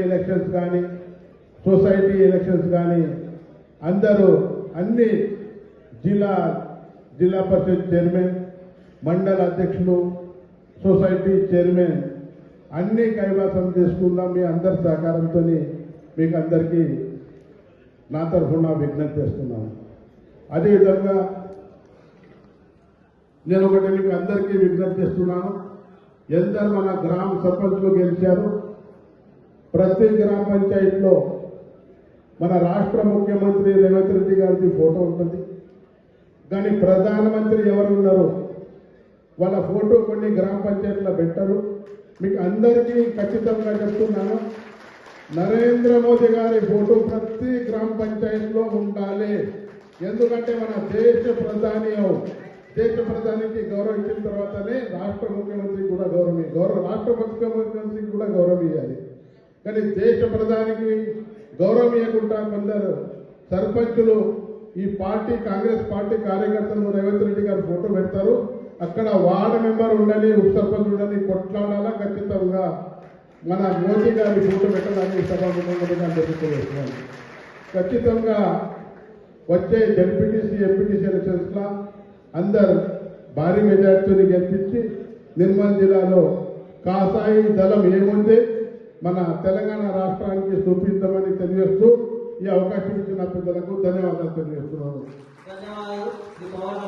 Elections కానీ society elections కానీ అందరూ అన్ని జిల్లా పరిషత్ చైర్మన్, మండల అధ్యక్షులు, సొసైటీ చైర్మన్ అన్ని కైవసం చేసుకుందాం. మీ అందరి సహకారంతో మీకు అందరికీ నా తరఫున విజ్ఞప్తి చేస్తున్నాను. అదేవిధంగా నేను ఒకటి మీకు అందరికీ విజ్ఞప్తి చేస్తున్నాను. ఎందరు మన గ్రామ సర్పంచ్లు గెలిచారు. ప్రతి గ్రామ పంచాయతీలో మన రాష్ట్ర ముఖ్యమంత్రి రేవంత్ రెడ్డి గారి ఫోటో ఉంటుంది. కానీ ప్రధానమంత్రి ఎవరు ఉన్నారు వాళ్ళ ఫోటో కొన్ని గ్రామ పంచాయతీలో పెట్టరు. మీకు అందరికీ ఖచ్చితంగా చెప్తున్నాను, నరేంద్ర మోదీ గారి ఫోటో ప్రతి గ్రామ పంచాయతీలో ఉండాలి. ఎందుకంటే మన దేశ ప్రధానికి గౌరవం ఇచ్చిన తర్వాతనే రాష్ట్ర ముఖ్యమంత్రికి కూడా రాష్ట్ర ముఖ్యమంత్రికి కూడా గౌరవం ఇవ్వాలి. కానీ దేశ ప్రధానికి గౌరవం ఇవ్వకుండా కొందరు సర్పంచులు ఈ పార్టీ కాంగ్రెస్ పార్టీ కార్యకర్తలు రేవంత్ రెడ్డి గారు ఫోటో పెడతారు. అక్కడ వార్డు మెంబర్ ఉండాలి, ఉప సర్పంచ్ ఉండాలి, కొట్లాడాలా. ఖచ్చితంగా మన మోదీ గారి ఫోటో పెట్టడానికి సభాముఖంగా జరుగుతున్నాను. ఖచ్చితంగా వచ్చే జడ్పీటీసీ ఎంపీటీసీ ఎలక్షన్స్ లా అందరు భారీ మెజార్టీని గెలిపించి నిర్మల్ జిల్లాలో కాసాయి దళం ఏముంది మన తెలంగాణ రాష్ట్రానికి చూపిద్దామని తెలియజేస్తూ ఈ అవకాశం ఇచ్చిన పెద్దలకు ధన్యవాదాలు తెలియజేస్తున్నాను.